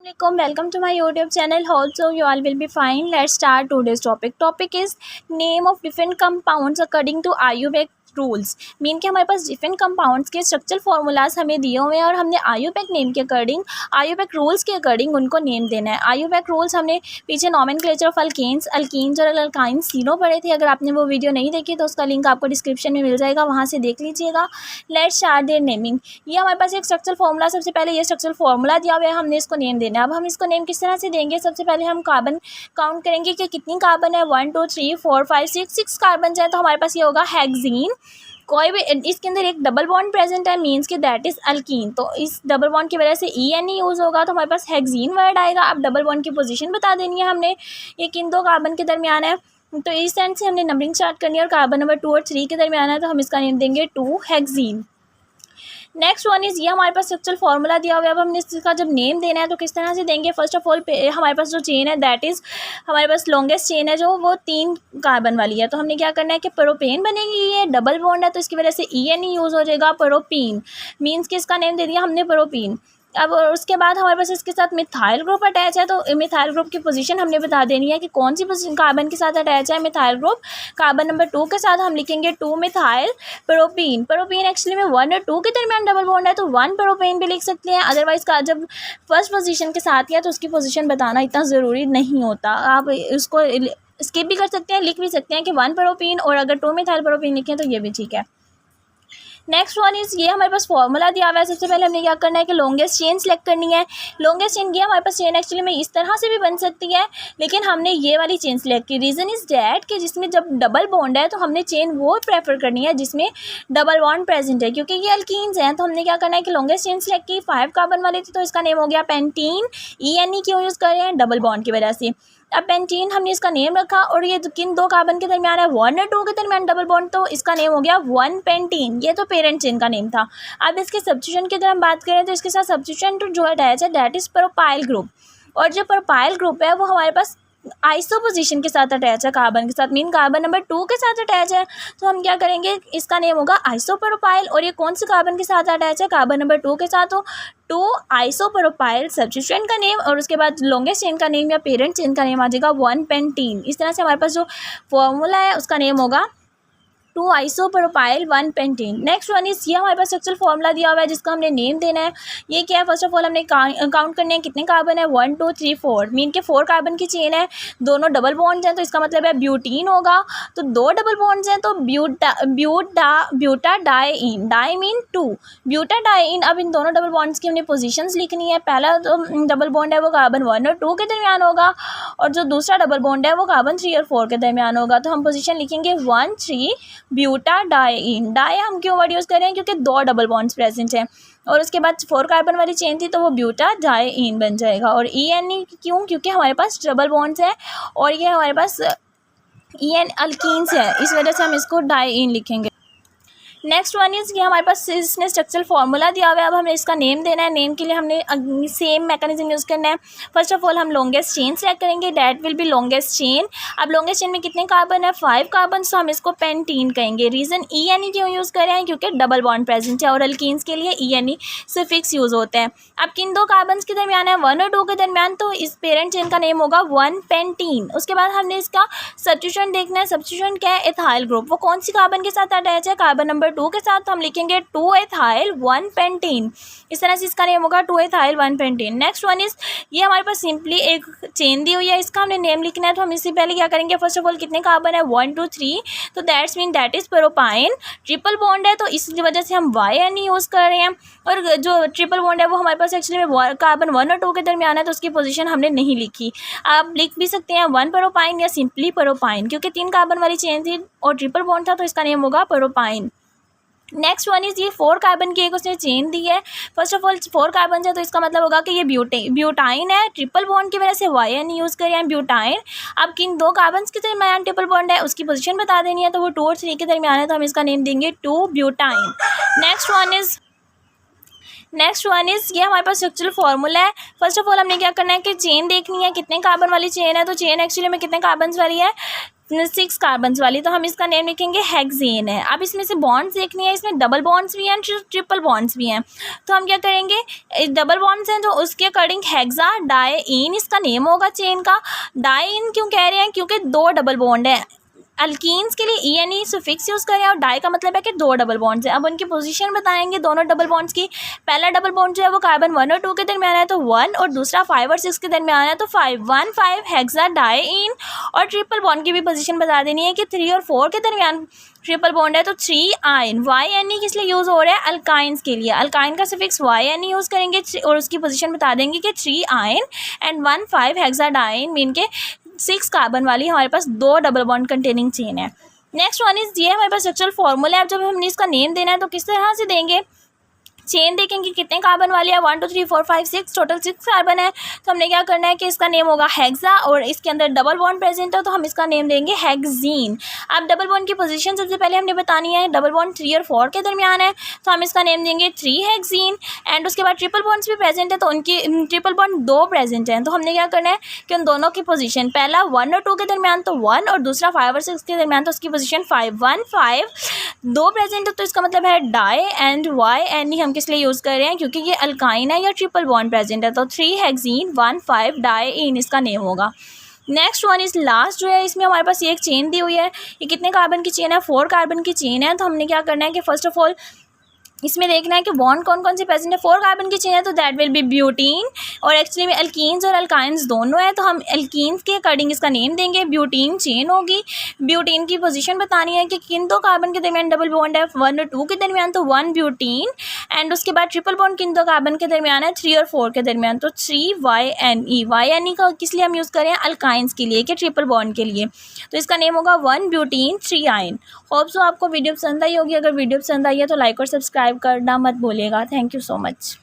Assalamualaikum. Welcome to my YouTube channel. Hope so you all will be fine. Let's start today's topic. Topic is name of different compounds according to Ayurveda rules. Mean के हमारे पास different compounds के structural formulas हमें दिए हुए हैं और हमने Ayurveda name के अकॉर्डिंग आयुर्वेद रूल्स के अकॉर्डिंग उनको नेम देना है. आयुर्वेद रूल्स हमने पीछे नॉमेनक्लेचर ऑफ अल्केन्स और अल्काइंस तीनों पढ़े थे. अगर आपने वो वीडियो नहीं देखी तो उसका लिंक आपको डिस्क्रिप्शन में मिल जाएगा, वहाँ से देख लीजिएगा. Let's start their naming. ये हमारे पास एक स्ट्रक्चरल फार्मूला, सबसे पहले ये स्ट्रक्चरल फार्मूला दिया हुआ है, हमने इसको नेम देना है. अब हम इसको नेम किस तरह से देंगे? सबसे पहले हम कार्बन काउंट करेंगे कि कितनी कार्बन है. 1 2 3 4 5 6 कार्बन है, तो हमारे पास ये होगा हेक्सीन. कोई भी इसके अंदर एक डबल बॉन्ड प्रेजेंट है, मीन्स कि दैट इज़ अल्कीन. तो इस डबल बॉन्ड की वजह से EN यूज़ होगा, तो हमारे पास हेक्सीन वर्ड आएगा. अब डबल बॉन्ड की पोजीशन बता देनी है हमने, ये किन दो कार्बन के दरमियान है. तो इस एंड से हमने नंबरिंग स्टार्ट करनी है और कार्बन नंबर 2 और 3 के दरमियान है, तो हम इसका नेम देंगे 2 हेक्सीन. नेक्स्ट वन इज़ ये हमारे पास स्ट्रक्चरल फार्मूला दिया हुआ है. अब हमने इसका जब नेम देना है तो किस तरह से देंगे? फर्स्ट ऑफ ऑल हमारे पास जो चेन है दैट इज़ हमारे पास लॉन्गेस्ट चेन है जो वो 3 कार्बन वाली है. तो हमने क्या करना है कि प्रोपेन बनेगी, ये डबल बॉन्ड है तो इसकी वजह से EN यूज़ हो जाएगा. प्रोपीन मीन्स कि इसका नेम दे दिया हमने प्रोपीन. अब उसके बाद हमारे पास इसके साथ मिथाइल ग्रुप अटैच है, तो मिथाइल ग्रुप की पोजीशन हमने बता देनी है कि कौन सी कार्बन के साथ अटैच है. मिथाइल ग्रुप कार्बन नंबर 2 के साथ हम लिखेंगे 2 मिथाइल प्रोपीन. प्रोपीन एक्चुअली में 1 और 2 के दरमियान डबल बॉन्ड है, तो 1 प्रोपेन भी लिख सकते हैं. अदरवाइज का जब फर्स्ट पोजीशन के साथ है तो उसकी पोजीशन बताना इतना ज़रूरी नहीं होता. आप उसको स्किप भी कर सकते हैं, लिख भी सकते हैं कि 1 प्रोपीन, और अगर 2 मिथाइल प्रोपीन लिखें तो ये भी ठीक है. नेक्स्ट वन इज़ ये हमारे पास फॉर्मूला दिया हुआ है. सबसे पहले हमने क्या करना है कि लॉन्गेस्ट चेन सेलेक्ट करनी है. लॉन्गेस्ट चेन ये हमारे पास चेन एक्चुअली में इस तरह से भी बन सकती है, लेकिन हमने ये वाली चेन सेलेक्ट की. रीज़न इज़ डैट कि जिसमें जब डबल बॉन्ड है तो हमने चेन वो प्रेफर करनी है जिसमें डबल बॉन्ड प्रेजेंट है, क्योंकि ये अल्कीन्स हैं. तो हमने क्या करना है कि लॉन्गेस्ट चेन सेलेक्ट की. 5 कार्बन वाली थी तो इसका नेम हो गया पेंटीन. EN क्यों यूज़ कर रहे हैं? डबल बॉन्ड की वजह से. अब पेंटीन हमने इसका नेम रखा, और ये किन दो कार्बन के दरमियान है? 1 और 2 के दरमियान डबल बॉन्ड, तो इसका नेम हो गया 1 पेंटीन. ये तो पेरेंट चेन का नेम था. अब इसके सब्स्टिट्यूशन की अगर हम बात करें तो इसके साथ सब्स्टिट्यूशन जो अटैच है दैट इज़ प्रोपाइल ग्रुप. और जो प्रोपाइल ग्रुप है वो हमारे पास आइसो पोजीशन के साथ अटैच है कार्बन के साथ, मीन कार्बन नंबर 2 के साथ अटैच है. तो हम क्या करेंगे, इसका नेम होगा आइसोप्रोपाइल. और ये कौन से कार्बन के साथ अटैच है? कार्बन नंबर 2 के साथ. तो 2 आइसोप्रोपाइल सब्स्टिट्यूशन का नेम, और उसके बाद लॉन्गेस्ट चेन का नेम या पेरेंट चेन का नेम आ जाएगा 1 पेंटीन. इस तरह से हमारे पास जो फॉर्मूला है उसका नेम होगा 2 isopropyl 1 pentene. Next one is ये हमारे पास स्ट्रक्चरल फार्मूला दिया हुआ है जिसका हमने नेम देना है. ये क्या है? फर्स्ट ऑफ ऑल हमने काउंट करने हैं कितने कार्बन है. 1 2 3 4 मीन के 4 कार्बन की चेन है, दोनों डबल बॉन्ड्स हैं, तो इसका मतलब है ब्यूटीन होगा. तो 2 डबल बॉन्ड्स हैं तो ब्यूटाडाइन. Die mean 2 butadiene. अब इन दोनों डबल बॉन्ड्स की हमने पोजीशंस लिखनी है. पहला जो डबल बॉन्ड है वो कार्बन 1 और 2 के दरमियान होगा, और जो दूसरा डबल बॉन्ड है वो कार्बन 3 और 4 के दरमियान होगा. तो हम पोजीशन लिखेंगे 1 3 ब्यूटाडाइन. डाई हम क्यों वर्ड यूज़ कर रहे हैं? क्योंकि 2 डबल बॉन्ड्स प्रेजेंट हैं, और उसके बाद 4 कार्बन वाली चेन थी तो वो ब्यूटाडाइन बन जाएगा. और EN क्यों? क्योंकि हमारे पास डबल बॉन्ड्स हैं और ये हमारे पास EN अल्कीन्स है, इस वजह से हम इसको डाईन लिखेंगे. नेक्स्ट वन इज़ ये हमारे पास इसने स्ट्रक्चरल फार्मूला दिया हुआ है. अब हमें इसका नेम देना है. नेम के लिए हमने सेम मैकेनिज्म यूज़ करना है. फर्स्ट ऑफ ऑल हम लॉन्गेस्ट चेन सेलेक्ट करेंगे, that will be longest chain. अब लॉन्गेस्ट चेन में कितने कार्बन है? 5 कार्बन, तो हम इसको पेंटीन कहेंगे. रीज़न EN क्यों यूज़ कर रहे हैं? क्योंकि डबल बॉन्ड प्रेजेंट है, और अल्कीन्स के लिए EN सफिक्स यूज़ होते हैं. अब किन दो कार्बन के दरमियान है? 1 और 2 के दरमियान, तो इस पेरेंट चेन का नेम होगा 1 पेंटीन. उसके बाद हमने इसका सब्स्टिट्यूशन देखना है. सब्स्टिट्यूशन क्या है? Ethyl group. वो कौन सी कार्बन के साथ अटैच है? कार्बन नंबर 2 के साथ. तो हम लिखेंगे 2 एथाइल 1 पेंटीन. इस तरह से इसका नेम होगा 2 ethyl 1 pentene. Next one is ये हमारे पास सिंपली एक चेन दी हुई है, इसका हमने नेम लिखना है. तो हम इससे पहले क्या करेंगे? फर्स्ट ऑफ ऑल कितने कार्बन है? 1 2 3, तो that's mean that is propyne. Triple bond है तो इस वजह से हम YN यूज़ कर रहे हैं, और जो ट्रिपल बॉन्ड है वो हमारे पास एक्चुअली में कार्बन 1 और 2 के दरमियान है, तो उसकी पोजीशन हमने नहीं लिखी. आप लिख भी सकते हैं 1 प्रोपाइन या सिंपली प्रोपाइन, क्योंकि 3 कार्बन वाली चेन थी और ट्रिपल बॉन्ड था, तो इसका नेम होगा प्रोपाइन. नेक्स्ट वन इज़ ये 4 कार्बन की एक उसने चेन दी है. फर्स्ट ऑफ ऑल 4 कार्बन है तो इसका मतलब होगा कि ये ब्यूटाइन है. ट्रिपल बॉन्ड की वजह से YN यूज़ करें हैं ब्यूटाइन. अब किन 2 कार्बन के दरमियान ट्रिपल बॉन्ड है उसकी पोजीशन बता देनी है, तो वो 2 और 3 के दरमियान है, तो हम इसका नेम देंगे 2 ब्यूटाइन. नेक्स्ट वन इज़ ये हमारे पास स्ट्रक्चरल फार्मूला है. फर्स्ट ऑफ ऑल हमने क्या करना है कि चेन देखनी है, कितने कार्बन वाली चेन है. तो चेन एक्चुअली में कितने कार्बन वाली है? 6 कार्बन्स वाली, तो हम इसका नेम लिखेंगे हेक्सेन है। अब इसमें से बॉन्ड्स देखनी है, इसमें डबल बॉन्ड्स भी हैं, ट्रिपल बॉन्ड्स भी हैं, तो हम क्या करेंगे, डबल बॉन्ड्स हैं तो उसके अकॉर्डिंग हेक्सा डायइन इसका नेम होगा चेन का। डायइन क्यों कह रहे हैं, क्योंकि 2 डबल बॉन्ड है। अल्कीन्स के लिए ENE सुफिक्स यूज़ करें और डाई का मतलब है कि 2 डबल बॉन्ड्स हैं। अब उनकी पोजीशन बताएंगे दोनों डबल बॉन्ड्स की। पहला डबल बॉन्ड जो है वो कार्बन 1 और 2 के दरमियान है तो 1, और दूसरा 5 और 6 के दरमियान है तो 5, 1, 5 हेक्सा डायइन। और ट्रिपल बॉन्ड की भी पोजीशन बता देनी है कि 3 और 4 के दरमियान ट्रिपल बॉन्ड है तो 3 आयन। YNE किस लिए यूज़ हो रहा है, अल्काइंस के लिए। अल्काइन का सफिक्स YNE यूज़ करेंगे और उसकी पोजीशन बता देंगे कि 3 आयन एंड 1, 5 हेक्सा डायइन, मीन के 6 कार्बन वाली हमारे पास 2 डबल बॉन्ड कंटेनिंग चेन है। नेक्स्ट वन इज ये हमारे पास स्ट्रक्चरल फॉर्मूला है। अब जब हमने इसका नेम देना है तो किस तरह से देंगे, चेन देखेंगे कितने कार्बन वाली है, 1 2 3 4 5 6, टोटल 6 कार्बन है। तो हमने क्या करना है कि इसका नेम होगा हेक्सा और इसके अंदर डबल बॉन्ड प्रेजेंट है तो हम इसका नेम देंगे हेक्सीन। अब डबल बॉन्ड की पोजीशन सबसे पहले हमने बतानी है। डबल बॉन्ड 3 और 4 के दरमियान है तो हम इसका नेम देंगे 3 हेक्सीन। एंड उसके बाद ट्रिपल बॉन्ड्स भी प्रेजेंट है तो उनकी ट्रिपल बॉन्ड 2 प्रेजेंट हैं तो हमने क्या करना है कि उन दोनों की पोजीशन, पहला 1 और 2 के दरमियान तो 1 और दूसरा 5 और 6 के दरमियान तो उसकी पोजीशन 5, 1, 5 2 प्रेजेंट है तो इसका मतलब है डाई। एंड YNE हम किस लिए यूज़ कर रहे हैं, क्योंकि ये अल्काइन है या ट्रिपल बॉन्ड प्रेजेंट है तो 3 हेक्सीन 1, 5 डाईन इसका नेम होगा। नेक्स्ट वन इज लास्ट जो है, इसमें हमारे पास ये एक चेन दी हुई है। ये कितने कार्बन की चेन है, 4 कार्बन की चेन है। तो हमने क्या करना है कि फर्स्ट ऑफ ऑल इसमें देखना है कि बॉन्ड कौन कौन से प्रेजेंट है। 4 कार्बन की चेन है तो दैट विल बी ब्यूटीन, और एक्चुअली में अल्कीन्स और अल्काइंस दोनों है तो हम अल्कीन्स के अकॉर्डिंग इसका नेम देंगे, ब्यूटीन चेन होगी। ब्यूटीन की पोजीशन बतानी है कि किन 2 कार्बन के दरमियान डबल बॉन्ड है, 1 और 2 के दरमियान तो 1 ब्यूटीन। एंड उसके बाद ट्रिपल बॉन्ड किन 2 कार्बन के दरमियान है, 3 और 4 के दरमियान तो 3 YNE। YNE का किस लिए हम यूज़ करें, अल्काइंस के लिए कि ट्रिपल बॉन्ड के लिए, तो इसका नेम होगा 1 ब्यूटीन 3 आयन। होप सो आपको वीडियो पसंद आई होगी। अगर वीडियो पसंद आई है तो लाइक और सब्सक्राइब करना मत भूलिएगा। Thank you so much.